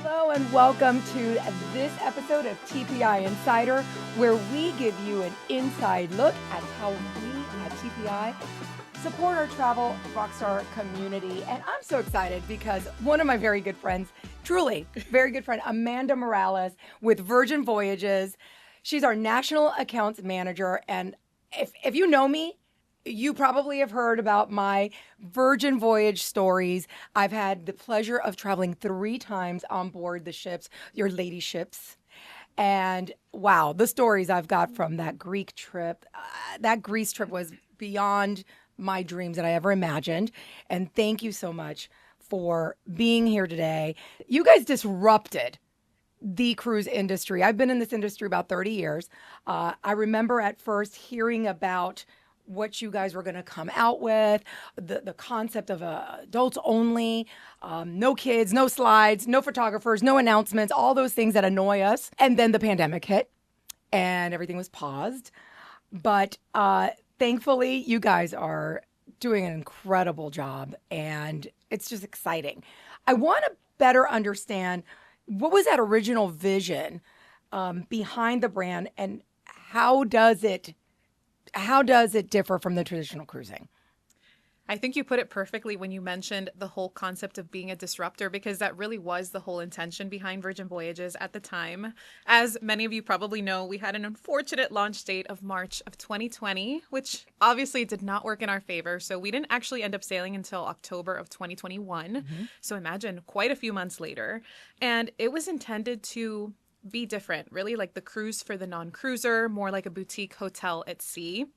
Hello and welcome to this episode of TPI Insider, where we give you an inside look at how we at TPI support our travel Rockstar community. And I'm so excited because one of my very good friends, truly very good friend, Amanda Morales with Virgin Voyages, she's our national accounts manager. And if you know me, you probably have heard about my Virgin Voyage stories. I've had the pleasure of traveling 3 times on board the ships, your lady ships. And wow, the stories I've got from that Greek trip, that Greece trip was beyond my dreams that I ever imagined. And thank you so much for being here today. You guys disrupted the cruise industry. I've been in this industry about 30 years. I remember at first hearing about what you guys were going to come out with, the concept of adults only, no kids, no slides, no photographers, no announcements, all those things that annoy us. And then the pandemic hit and everything was paused. But thankfully, you guys are doing an incredible job and it's just exciting. I want to better understand what was that original vision behind the brand and how does it differ from the traditional cruising? I think you put it perfectly when you mentioned the whole concept of being a disruptor, because that really was the whole intention behind Virgin Voyages at the time. As many of you probably know, we had an unfortunate launch date of March of 2020, which obviously did not work in our favor. So we didn't actually end up sailing until October of 2021. Mm-hmm. So imagine quite a few months later. And it was intended to be different, really like the cruise for the non-cruiser, more like a boutique hotel at sea,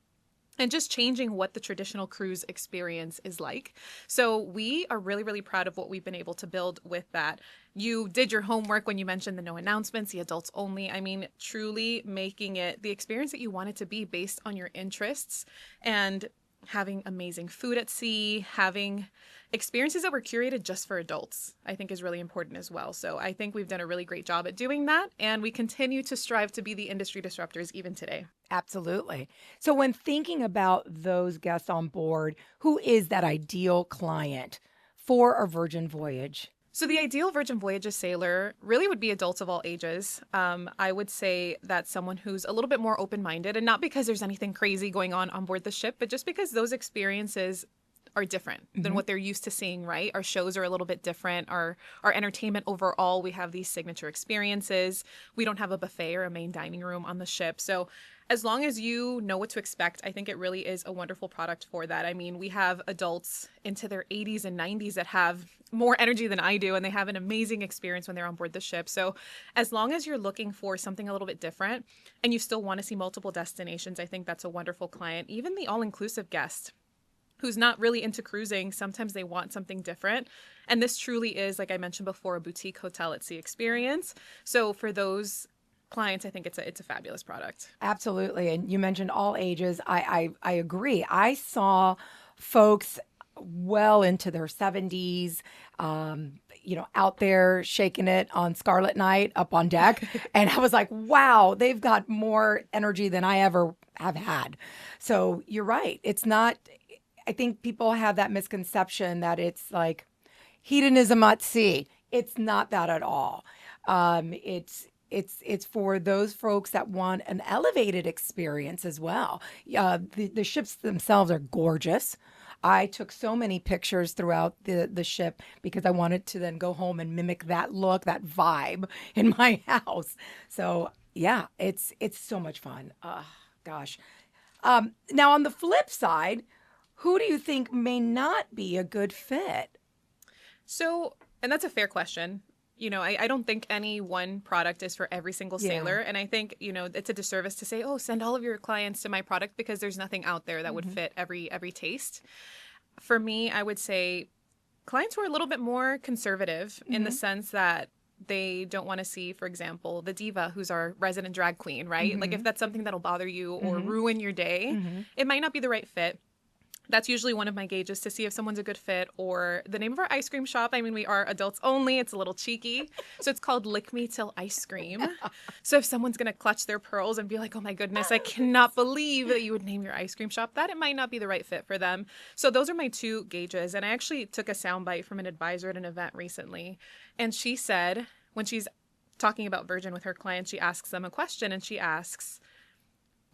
and just changing what the traditional cruise experience is like. So we are really, really proud of what we've been able to build with that. You did your homework when you mentioned the no announcements, the adults only. I mean, truly making it the experience that you want it to be based on your interests and having amazing food at sea, having experiences that were curated just for adults, I think is really important as well. So I think we've done a really great job at doing that. And we continue to strive to be the industry disruptors even today. Absolutely. So when thinking about those guests on board, who is that ideal client for a Virgin Voyage? So the ideal Virgin Voyages sailor really would be adults of all ages. I would say that's someone who's a little bit more open-minded, and not because there's anything crazy going on board the ship, but just because those experiences are different than what they're used to seeing, right? Our shows are a little bit different. Our entertainment overall, we have these signature experiences. We don't have a buffet or a main dining room on the ship. So as long as you know what to expect, I think it really is a wonderful product for that. I mean, we have adults into their 80s and 90s that have more energy than I do, and they have an amazing experience when they're on board the ship. So as long as you're looking for something a little bit different and you still want to see multiple destinations, I think that's a wonderful client. Even the all-inclusive guest who's not really into cruising, sometimes they want something different. And this truly is, like I mentioned before, a boutique hotel at sea experience. So for those clients, I think it's a fabulous product. Absolutely. And you mentioned all ages. I agree. I saw folks well into their 70s, out there shaking it on Scarlet Night up on deck. And I was like, wow, they've got more energy than I ever have had. So you're right. It's not, I think people have that misconception that it's like hedonism at sea. It's not that at all. It's for those folks that want an elevated experience as well. The ships themselves are gorgeous. I took so many pictures throughout the ship because I wanted to then go home and mimic that look, that vibe in my house. So yeah, it's so much fun. Gosh. Now on the flip side, who do you think may not be a good fit? So, and that's a fair question. I don't think any one product is for every single sailor. And I think, it's a disservice to say, oh, send all of your clients to my product, because there's nothing out there that would fit every taste. For me, I would say clients who are a little bit more conservative in the sense that they don't want to see, for example, the diva who's our resident drag queen, right? Like if that's something that'll bother you or ruin your day, it might not be the right fit. That's usually one of my gauges to see if someone's a good fit. Or the name of our ice cream shop, I mean, we are adults only. It's a little cheeky. So it's called Lick Me Till Ice Cream. So if someone's going to clutch their pearls and be like, oh my goodness, I cannot believe that you would name your ice cream shop that, it might not be the right fit for them. So those are my 2 gauges. And I actually took a soundbite from an advisor at an event recently. And she said, when she's talking about Virgin with her clients, she asks them a question and she asks,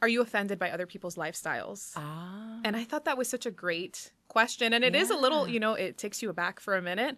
are you offended by other people's lifestyles? Ah. And I thought that was such a great question. And it is a little, it takes you aback for a minute.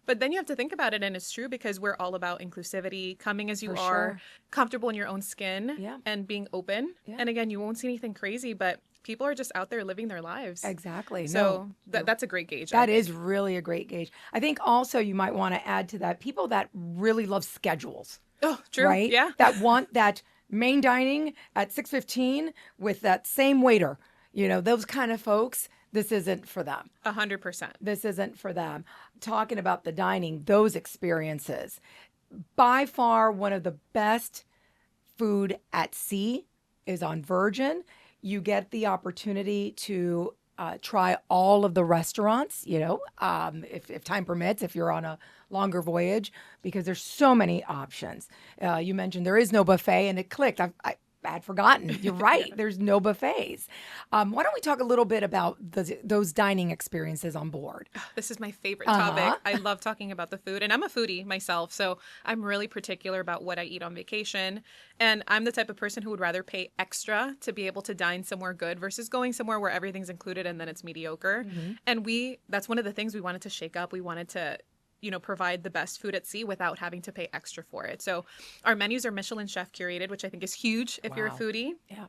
But then you have to think about it, and it's true because we're all about inclusivity, coming as you For are, sure. comfortable in your own skin, Yeah. and being open. Yeah. And again, you won't see anything crazy, but people are just out there living their lives. Exactly. So that's a great gauge. That is really a great gauge. I think also you might want to add to that people that really love schedules. Oh, true. Right? Yeah. That want that main dining at 6:15 with that same waiter. Those kind of folks, this isn't for them. 100%. This isn't for them. Talking about the dining, those experiences, by far one of the best food at sea is on Virgin. You get the opportunity to try all of the restaurants, if time permits, if you're on a longer voyage, because there's so many options. You mentioned there is no buffet, and it clicked. I had forgotten. You're right. There's no buffets. Why don't we talk a little bit about those dining experiences on board? This is my favorite topic. I love talking about the food, and I'm a foodie myself, so I'm really particular about what I eat on vacation. And I'm the type of person who would rather pay extra to be able to dine somewhere good versus going somewhere where everything's included and then it's mediocre. And that's one of the things we wanted to shake up. We wanted to provide the best food at sea without having to pay extra for it. So our menus are Michelin chef curated, which I think is huge if you're a foodie. Yeah.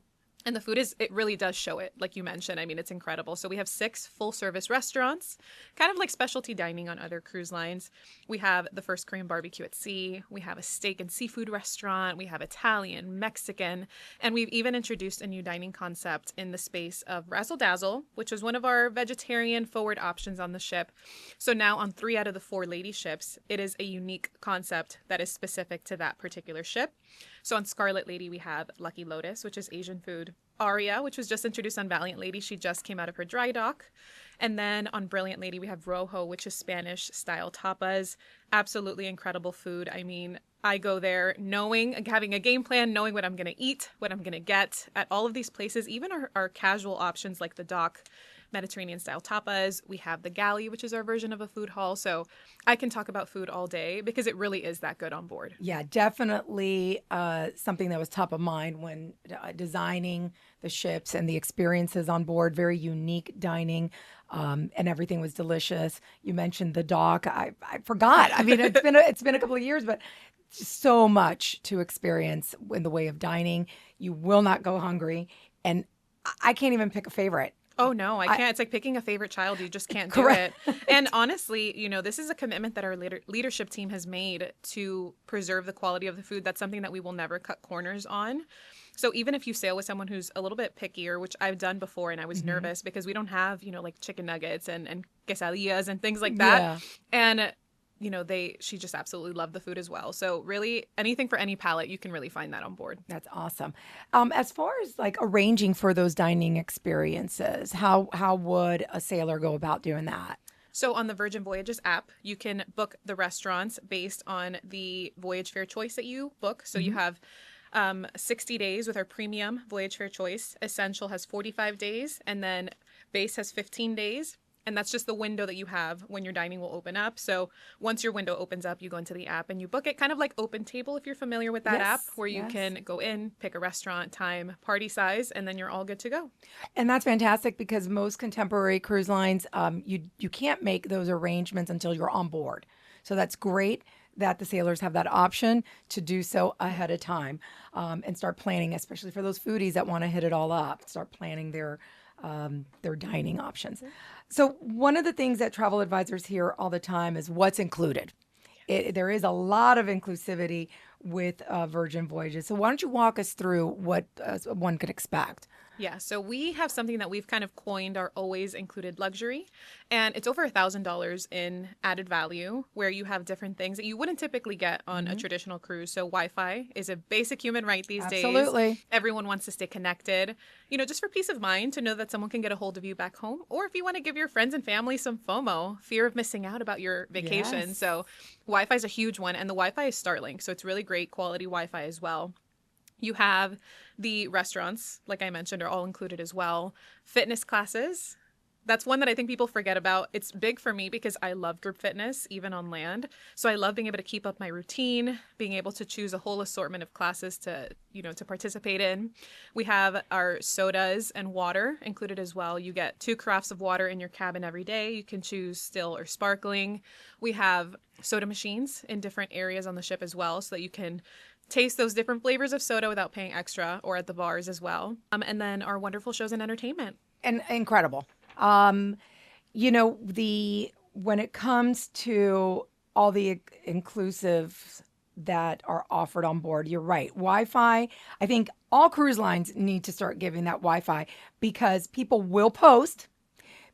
And the food it really does show it, like you mentioned. I mean, it's incredible. So we have 6 full-service restaurants, kind of like specialty dining on other cruise lines. We have the first Korean barbecue at sea. We have a steak and seafood restaurant. We have Italian, Mexican, and we've even introduced a new dining concept in the space of Razzle Dazzle, which was one of our vegetarian forward options on the ship. So now on 3 out of the 4 lady ships, it is a unique concept that is specific to that particular ship. So on Scarlet Lady, we have Lucky Lotus, which is Asian food. Aria, which was just introduced on Valiant Lady. She just came out of her dry dock. And then on Brilliant Lady, we have Rojo, which is Spanish-style tapas. Absolutely incredible food. I mean, I go there having a game plan, knowing what I'm going to eat, what I'm going to get at all of these places, even our casual options like the dock. Mediterranean style tapas. We have the galley, which is our version of a food hall. So I can talk about food all day because it really is that good on board. Yeah, definitely something that was top of mind when designing the ships and the experiences on board. Very unique dining, and everything was delicious. You mentioned the dock. I forgot. I mean, it's been a couple of years, but so much to experience in the way of dining. You will not go hungry, and I can't even pick a favorite. Oh, no, I can't. It's like picking a favorite child. You just can't do it. And honestly, this is a commitment that our leadership team has made to preserve the quality of the food. That's something that we will never cut corners on. So even if you sail with someone who's a little bit pickier, which I've done before, and I was nervous because we don't have, like chicken nuggets and quesadillas and things like that. Yeah. And she just absolutely loved the food as well. So really anything for any palate, you can really find that on board. That's awesome. As far as like arranging for those dining experiences, how would a sailor go about doing that? So on the Virgin Voyages app, you can book the restaurants based on the voyage fare choice that you book. So you have 60 days with our premium voyage fare choice. Essential has 45 days, and then base has 15 days. And that's just the window that you have when your dining will open up. So once your window opens up, you go into the app and you book it, kind of like Open Table if you're familiar with that app, where you can go in, pick a restaurant, time, party size, and then you're all good to go. And that's fantastic because most contemporary cruise lines, you can't make those arrangements until you're on board. So that's great that the sailors have that option to do so ahead of time, and start planning, especially for those foodies that want to hit it all up, start planning their dining options. So one of the things that travel advisors hear all the time is what's included. There is a lot of inclusivity with Virgin Voyages. So why don't you walk us through what one could expect? Yeah, so we have something that we've kind of coined our always included luxury, and it's over $1,000 in added value, where you have different things that you wouldn't typically get on a traditional cruise. So Wi-Fi is a basic human right these days. Absolutely. Everyone wants to stay connected, just for peace of mind, to know that someone can get a hold of you back home, or if you want to give your friends and family some FOMO, fear of missing out about your vacation. Yes. So Wi-Fi is a huge one, and the Wi-Fi is Starlink, so it's really great quality Wi-Fi as well. You have the restaurants, like I mentioned, are all included as well. Fitness classes, That's one that I think people forget about. It's big for me because I love group fitness, even on land. So I love being able to keep up my routine, being able to choose a whole assortment of classes to, to participate in. We have our sodas and water included as well. You get 2 carafes of water in your cabin every day. You can choose still or sparkling. We have soda machines in different areas on the ship as well, so that you can taste those different flavors of soda without paying extra, or at the bars as well. And then our wonderful shows and entertainment. And incredible. When it comes to all the inclusives that are offered on board, you're right. Wi-Fi, I think all cruise lines need to start giving that Wi-Fi, because people will post,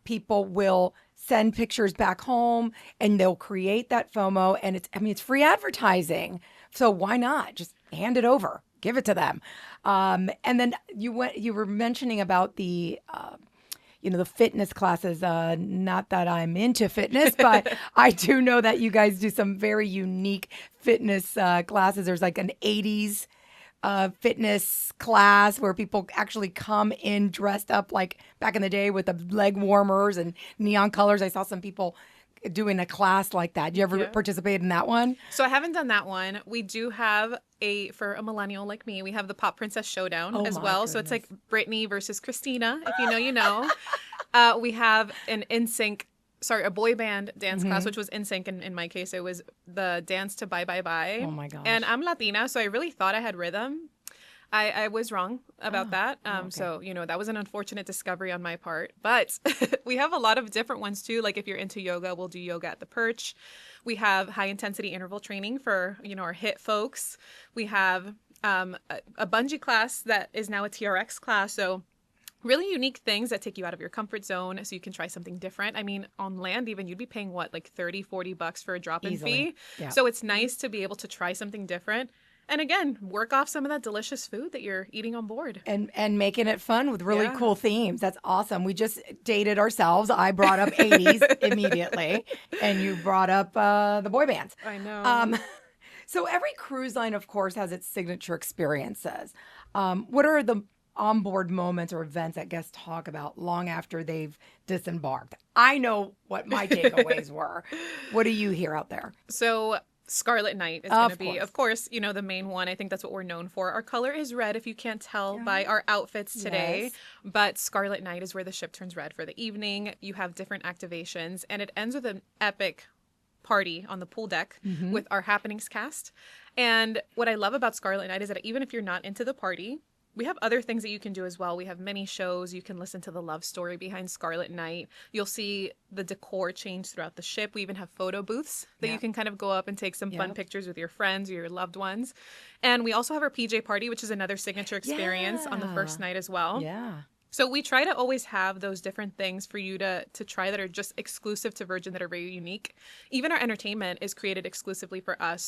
people will send pictures back home, and they'll create that FOMO, and it's free advertising. So why not just hand it over, give it to them? And then you were mentioning about the fitness classes. Not that I'm into fitness, but I do know that you guys do some very unique fitness classes. There's like an 80s fitness class where people actually come in dressed up like back in the day with the leg warmers and neon colors. I saw some people doing a class like that. Did you ever participate in that one? So I haven't done that one. We do have for a millennial like me, we have the Pop Princess Showdown as well. Goodness. So it's like Britney versus Christina. If you know, you know. We have a boy band dance class, which was NSYNC. In my case, it was the dance to Bye Bye Bye. Oh my gosh. And I'm Latina, so I really thought I had rhythm. I was wrong about that. Okay. So, that was an unfortunate discovery on my part. But we have a lot of different ones too. Like if you're into yoga, we'll do yoga at the perch. We have high intensity interval training for, our HIIT folks. We have a bungee class that is now a TRX class. So really unique things that take you out of your comfort zone so you can try something different. I mean, on land even, you'd be paying what, like $30-$40 for a drop-in fee? Yeah. So it's nice to be able to try something different. And again, work off some of that delicious food that you're eating on board. And making it fun with really cool themes. That's awesome. We just dated ourselves. I brought up 80s immediately, and you brought up the boy bands. I know. So every cruise line, of course, has its signature experiences. What are the onboard moments or events that guests talk about long after they've disembarked? I know what my takeaways were. What do you hear out there? So Scarlet Night is going to be, of course, the main one. I think that's what we're known for. Our color is red, if you can't tell by our outfits today. Yes. But Scarlet Night is where the ship turns red for the evening. You have different activations, and it ends with an epic party on the pool deck with our happenings cast. And what I love about Scarlet Night is that even if you're not into the party, we have other things that you can do as well. We have many shows. You can listen to the love story behind Scarlet Night. You'll see the decor change throughout the ship. We even have photo booths that you can kind of go up and take some fun pictures with your friends or your loved ones. And we also have our PJ party, which is another signature experience on the first night as well. Yeah. So we try to always have those different things for you to try that are just exclusive to Virgin, that are very unique. Even our entertainment is created exclusively for us.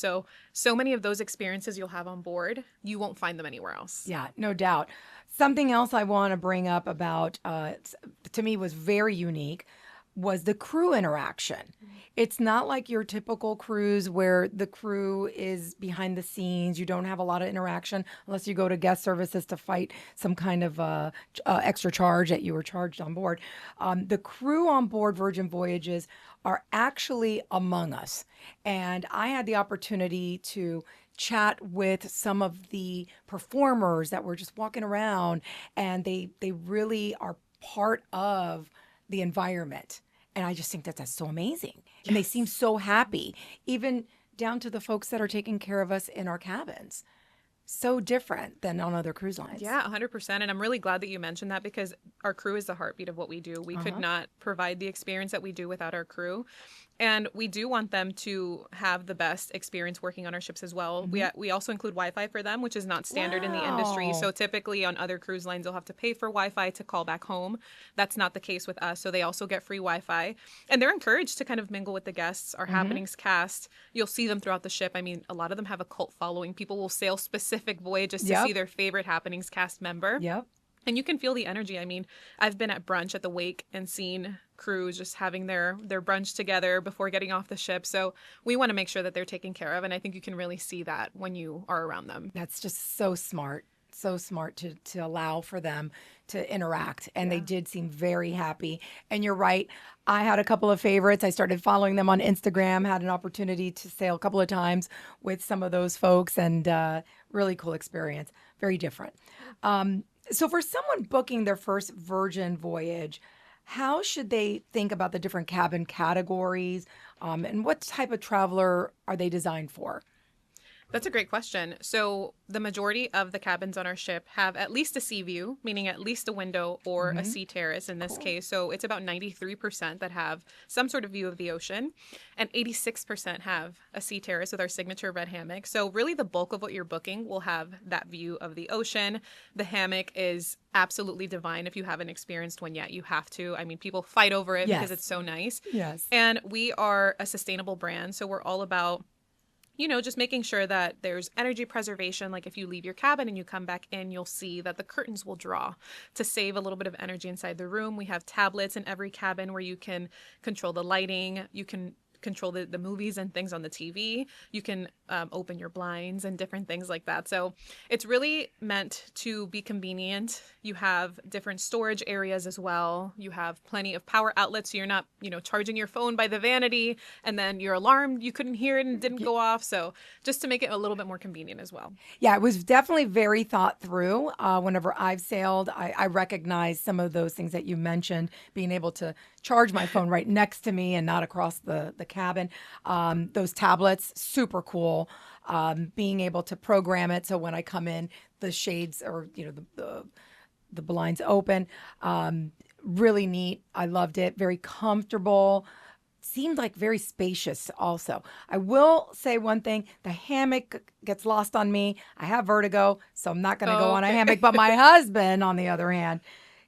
So many of those experiences you'll have on board, you won't find them anywhere else. Yeah, no doubt. Something else I want to bring up about, to me, was very unique, was the crew interaction. It's not like your typical cruise where the crew is behind the scenes. You don't have a lot of interaction unless you go to guest services to fight some kind of extra charge that you were charged on board. The crew on board Virgin Voyages are actually among us. And I had the opportunity to chat with some of the performers that were just walking around, and they really are part of the environment. And I just think that that's so amazing. And they seem so happy, even down to the folks that are taking care of us in our cabins. So different than on other cruise lines. Yeah, 100%. And I'm really glad that you mentioned that, because our crew is the heartbeat of what we do. We could not provide the experience that we do without our crew. And we do want them to have the best experience working on our ships as well. We also include Wi-Fi for them, which is not standard in the industry. So typically on other cruise lines, they'll have to pay for Wi-Fi to call back home. That's not the case with us. So they also get free Wi-Fi. And they're encouraged to kind of mingle with the guests. Our happenings cast, you'll see them throughout the ship. I mean, a lot of them have a cult following. People will sail specific voyages to see their favorite happenings cast member. Yep. And you can feel the energy. I mean, I've been at brunch at the wake and seen crews just having their brunch together before getting off the ship. So we want to make sure that they're taken care of. And I think you can really see that when you are around them. That's just so smart. So smart to allow for them to interact. And they did seem very happy. And you're right. I had a couple of favorites. I started following them on Instagram, had an opportunity to sail a couple of times with some of those folks, and really cool experience. Very different. So for someone booking their first Virgin voyage, how should they think about the different cabin categories, and what type of traveler are they designed for? That's a great question. So the majority of the cabins on our ship have at least a sea view, meaning at least a window or a sea terrace in this case. So it's about 93% that have some sort of view of the ocean, and 86% have a sea terrace with our signature red hammock. So really the bulk of what you're booking will have that view of the ocean. The hammock is absolutely divine. If you haven't experienced one yet, you have to. I mean, people fight over it because it's so nice. Yes. And we are a sustainable brand, so we're all about just making sure that there's energy preservation. Like if you leave your cabin and you come back in, you'll see that the curtains will draw to save a little bit of energy inside the room. We have tablets in every cabin where you can control the lighting. You can control the movies and things on the TV. You can open your blinds and different things like that. So it's really meant to be convenient. You have different storage areas as well. You have plenty of power outlets, so you're not, charging your phone by the vanity and then your alarm, you couldn't hear it and didn't go off. So just to make it a little bit more convenient as well. Yeah, it was definitely very thought through. Whenever I've sailed, I recognize some of those things that you mentioned, being able to charge my phone right next to me and not across the cabin. Those tablets, super cool. Being able to program it so when I come in, the shades or the blinds open. Really neat. I loved it. Very comfortable. Seemed like very spacious also. I will say one thing, the hammock gets lost on me. I have vertigo, so I'm not going to go on a hammock. But my husband, on the other hand,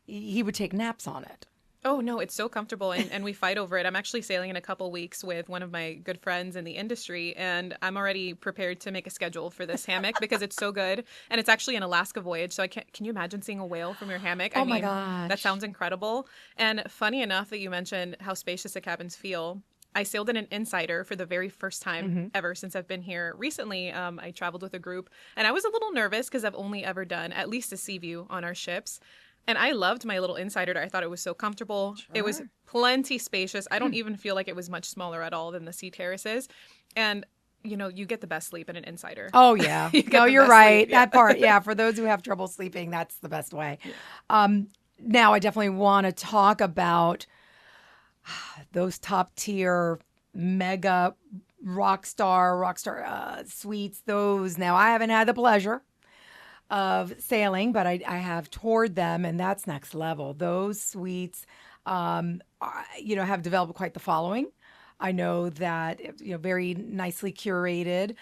he would take naps on it. Oh, no, it's so comfortable, and we fight over it. I'm actually sailing in a couple weeks with one of my good friends in the industry, and I'm already prepared to make a schedule for this hammock because it's so good. And it's actually an Alaska voyage, so can you imagine seeing a whale from your hammock? Oh, my gosh. That sounds incredible. And funny enough that you mentioned how spacious the cabins feel. I sailed in an Insider for the very first time ever since I've been here. Recently, I traveled with a group, and I was a little nervous because I've only ever done at least a sea view on our ships. And I loved my little Insider. I thought it was so comfortable. Sure. It was plenty spacious. I don't even feel like it was much smaller at all than the sea terraces. And, you get the best sleep in an Insider. Oh, yeah. You're right. That part, for those who have trouble sleeping, that's the best way. Yeah. Now, I definitely want to talk about those top tier mega Rockstar suites. Those. Now, I haven't had the pleasure of sailing, but I have toured them, and that's next level. Those suites, have developed quite the following. I know that, very nicely curated,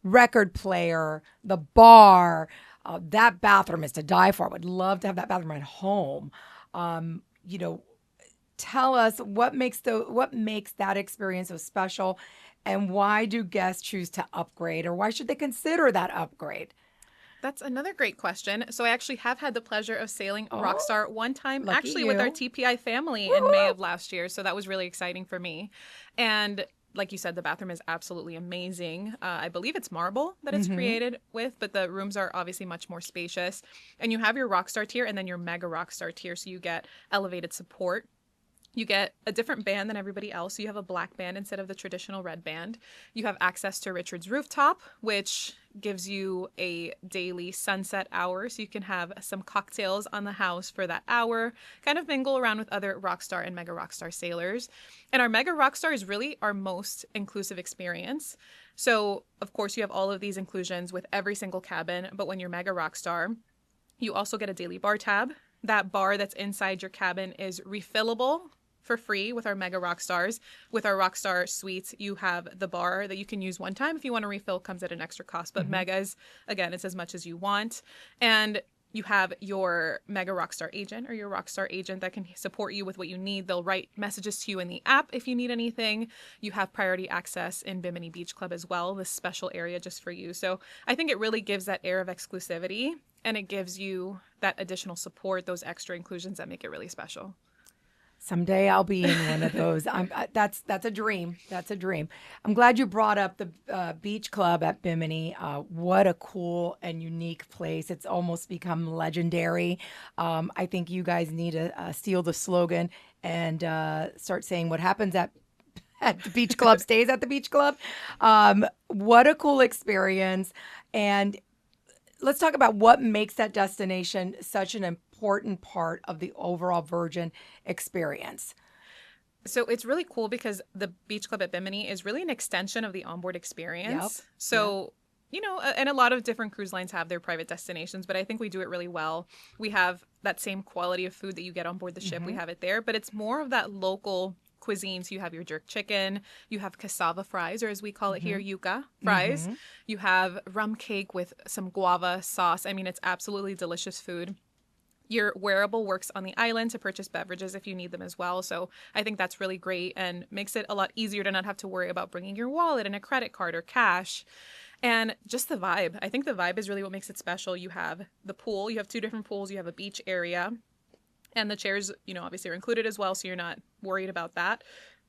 record player, the bar, that bathroom is to die for. I would love to have that bathroom at home. Tell us what makes that experience so special, and why do guests choose to upgrade, or why should they consider that upgrade? That's another great question. So I actually have had the pleasure of sailing Rockstar one time, actually with our TPI family in May of last year. So that was really exciting for me. And like you said, the bathroom is absolutely amazing. I believe it's marble that it's created with, but the rooms are obviously much more spacious. And you have your Rockstar tier and then your Mega Rockstar tier. So you get elevated support. You get a different band than everybody else. So you have a black band instead of the traditional red band. You have access to Richard's Rooftop, which gives you a daily sunset hour. So you can have some cocktails on the house for that hour, kind of mingle around with other Rockstar and Mega Rockstar sailors. And our Mega Rockstar is really our most inclusive experience. So, of course, you have all of these inclusions with every single cabin. But when you're Mega Rockstar, you also get a daily bar tab. That bar that's inside your cabin is refillable for free with our Mega Rockstars. With our Rockstar suites, you have the bar that you can use one time. If you want to refill, comes at an extra cost. But Megas, again, it's as much as you want. And you have your Mega Rockstar agent or your Rockstar agent that can support you with what you need. They'll write messages to you in the app if you need anything. You have priority access in Bimini Beach Club as well, this special area just for you. So I think it really gives that air of exclusivity, and it gives you that additional support, those extra inclusions that make it really special. Someday I'll be in one of those. That's a dream. That's a dream. I'm glad you brought up the beach club at Bimini. What a cool and unique place. It's almost become legendary. I think you guys need to steal the slogan and start saying what happens at the beach club stays at the beach club. What a cool experience. And let's talk about what makes that destination such an important part of the overall Virgin experience. So it's really cool because the Beach Club at Bimini is really an extension of the onboard experience. Yep. So, and a lot of different cruise lines have their private destinations, but I think we do it really well. We have that same quality of food that you get on board the ship. We have it there, but it's more of that local cuisine. So you have your jerk chicken, you have cassava fries, or as we call it here, yuca fries. You have rum cake with some guava sauce. I mean, it's absolutely delicious food. Your wearable works on the island to purchase beverages if you need them as well. So I think that's really great and makes it a lot easier to not have to worry about bringing your wallet and a credit card or cash. And just the vibe. I think the vibe is really what makes it special. You have the pool. You have two different pools. You have a beach area. And the chairs, obviously are included as well, so you're not worried about that.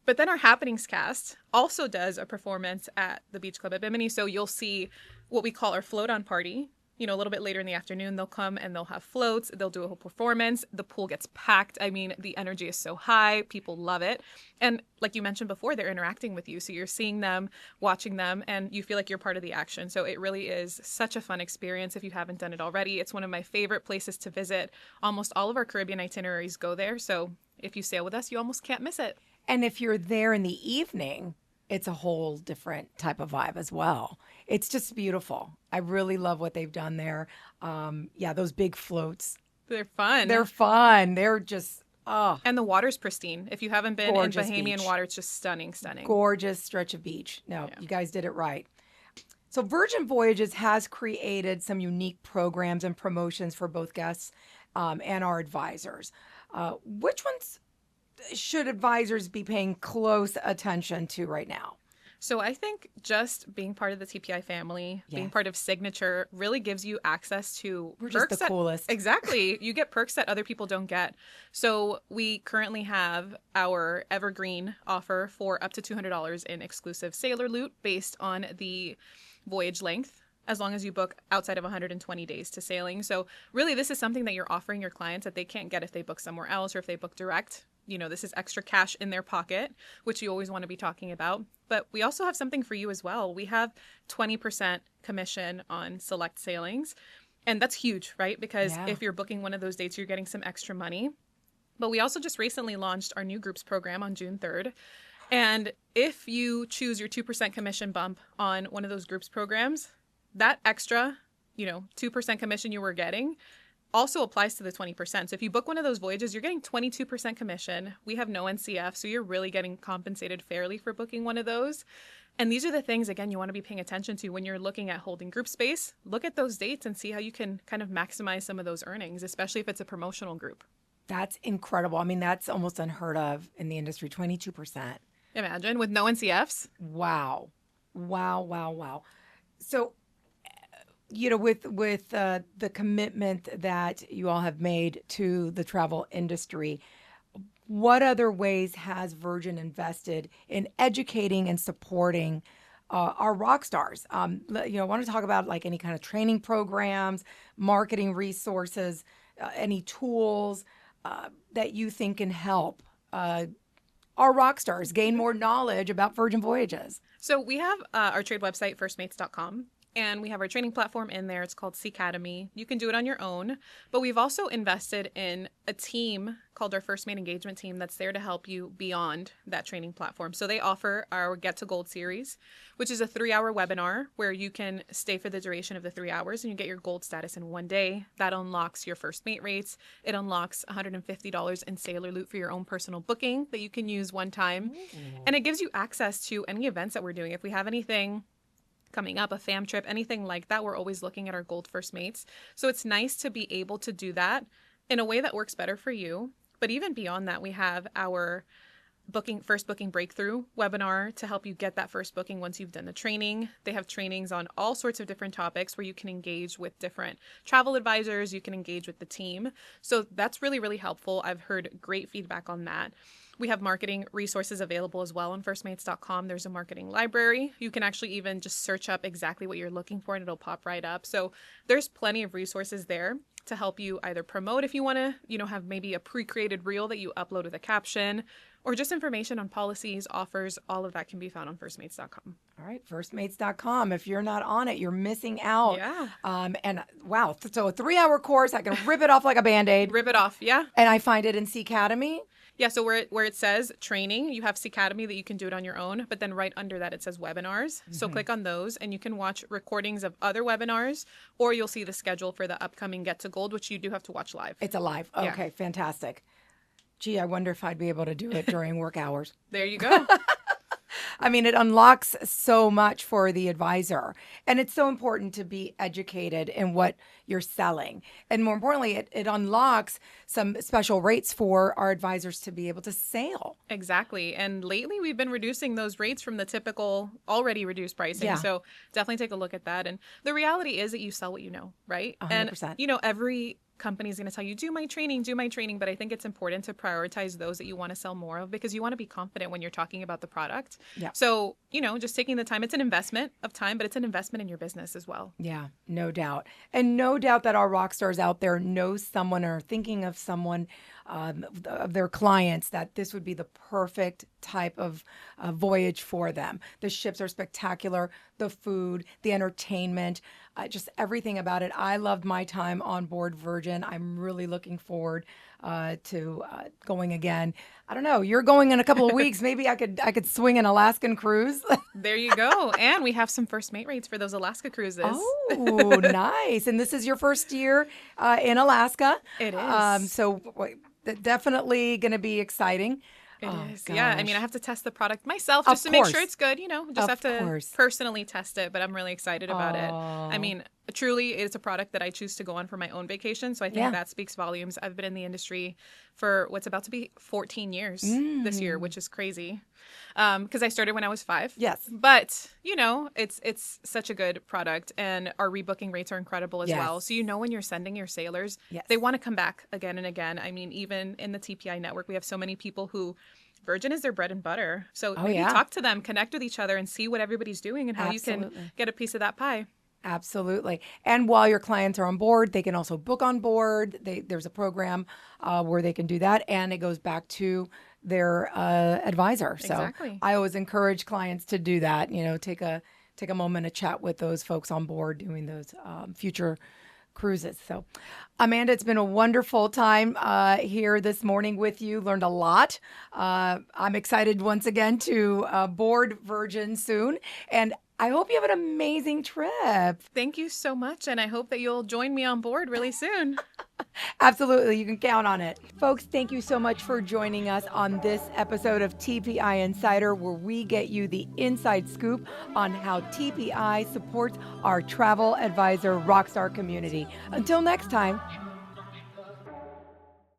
But then our happenings cast also does a performance at the Beach Club at Bimini. So you'll see what we call our float-on party. A little bit later in the afternoon, they'll come and they'll have floats. They'll do a whole performance. The pool gets packed. I mean, the energy is so high. People love it. And like you mentioned before, they're interacting with you. So you're seeing them, watching them, and you feel like you're part of the action. So it really is such a fun experience if you haven't done it already. It's one of my favorite places to visit. Almost all of our Caribbean itineraries go there. So if you sail with us, you almost can't miss it. And if you're there in the evening, it's a whole different type of vibe as well. It's just beautiful. I really love what they've done there. Those big floats. They're fun. They're fun. They're just, And the water's pristine. If you haven't been in Bahamian beach. water, it's just stunning. Gorgeous stretch of beach. No, You guys did it right. So Virgin Voyages has created some unique programs and promotions for both guests and our advisors. Which ones should advisors be paying close attention to right now? So I think just being part of the TPI family, being part of Signature really gives you access to We're perks just the coolest. Exactly. You get perks that other people don't get. So we currently have our evergreen offer for up to $200 in exclusive sailor loot based on the voyage length, as long as you book outside of 120 days to sailing. So really, this is something that you're offering your clients that they can't get if they book somewhere else or if they book direct. This is extra cash in their pocket, which you always want to be talking about. But we also have something for you as well. We have 20% commission on select sailings. And that's huge, right? Because if you're booking one of those dates, you're getting some extra money. But we also just recently launched our new groups program on June 3rd. And if you choose your 2% commission bump on one of those groups programs, that extra, 2% commission you were getting also applies to the 20%. So if you book one of those voyages, you're getting 22% commission. We have no NCF, so you're really getting compensated fairly for booking one of those. And these are the things, again, you want to be paying attention to when you're looking at holding group space. Look at those dates and see how you can kind of maximize some of those earnings, especially if it's a promotional group. That's incredible. I mean, that's almost unheard of in the industry, 22%. Imagine, with no NCFs. Wow. So, with the commitment that you all have made to the travel industry, what other ways has Virgin invested in educating and supporting our rock stars? I want to talk about like any kind of training programs, marketing resources, any tools that you think can help our rock stars gain more knowledge about Virgin Voyages. So we have our trade website, firstmates.com. And we have our training platform in there. It's called Seacademy. You can do it on your own. But we've also invested in a team called our First Mate Engagement Team that's there to help you beyond that training platform. So they offer our Get to Gold series, which is a 3-hour webinar where you can stay for the duration of the 3 hours and you get your gold status in one day. That unlocks your first mate rates. It unlocks $150 in sailor loot for your own personal booking that you can use one time. And it gives you access to any events that we're doing. If we have anything coming up, a fam trip, anything like that, we're always looking at our gold first mates. So it's nice to be able to do that in a way that works better for you. But even beyond that, we have our first booking breakthrough webinar to help you get that first booking once you've done the training. They have trainings on all sorts of different topics where you can engage with different travel advisors, you can engage with the team. So that's really, really helpful. I've heard great feedback on that. We have marketing resources available as well on firstmates.com. There's a marketing library. You can actually even just search up exactly what you're looking for and it'll pop right up. So there's plenty of resources there to help you either promote if you want to, have maybe a pre-created reel that you upload with a caption, or just information on policies, offers. All of that can be found on firstmates.com. All right, firstmates.com. If you're not on it, you're missing out. Yeah. And wow, so a 3-hour course, I can rip it off like a Band-Aid. Rip it off, yeah. And I find it in C Academy. Yeah, so where it says training, you have C Academy that you can do it on your own, but then right under that it says webinars. So click on those and you can watch recordings of other webinars, or you'll see the schedule for the upcoming Get to Gold, which you do have to watch live. It's a live. Okay, fantastic. Gee, I wonder if I'd be able to do it during work hours. There you go. I mean, it unlocks so much for the advisor. And it's so important to be educated in what you're selling. And more importantly, it unlocks some special rates for our advisors to be able to sail. Exactly. And lately we've been reducing those rates from the typical already reduced pricing. Yeah. So definitely take a look at that. And the reality is that you sell what you know, right? 100%. And, every company is going to tell you, do my training. But I think it's important to prioritize those that you want to sell more of, because you want to be confident when you're talking about the product. Yeah. So, just taking the time, it's an investment of time, but it's an investment in your business as well. Yeah, no doubt. And no doubt that our rock stars out there know someone or are thinking of someone of their clients that this would be the perfect type of voyage for them. The ships are spectacular, the food, the entertainment, just everything about it. I loved my time on board Virgin. I'm really looking forward to going again. I don't know. You're going in a couple of weeks. Maybe I could swing an Alaskan cruise. There you go. And we have some first mate rates for those Alaska cruises. Oh, nice. And this is your first year in Alaska. It is. So definitely going to be exciting. It is. Gosh. Yeah. I mean, I have to test the product myself just to make sure it's good. Just have to personally test it, but I'm really excited about it. I mean, truly, it's a product that I choose to go on for my own vacation. So I think that speaks volumes. I've been in the industry for what's about to be 14 years this year, which is crazy. Because I started when I was 5. Yes. But, it's such a good product, and our rebooking rates are incredible as well. So when you're sending your sailors, they want to come back again and again. I mean, even in the TPI network, we have so many people who Virgin is their bread and butter. So maybe talk to them, connect with each other, and see what everybody's doing and how you can get a piece of that pie. Absolutely. And while your clients are on board, they can also book on board. There's a program where they can do that, and it goes back to their advisor. So exactly. I always encourage clients to do that. Take a moment to chat with those folks on board doing those future cruises. So, Amanda, it's been a wonderful time here this morning with you. Learned a lot. I'm excited once again to board Virgin soon, and I hope you have an amazing trip. Thank you so much, and I hope that you'll join me on board really soon. Absolutely. You can count on it. Folks, thank you so much for joining us on this episode of TPI Insider, where we get you the inside scoop on how TPI supports our travel advisor Rockstar community. Until next time,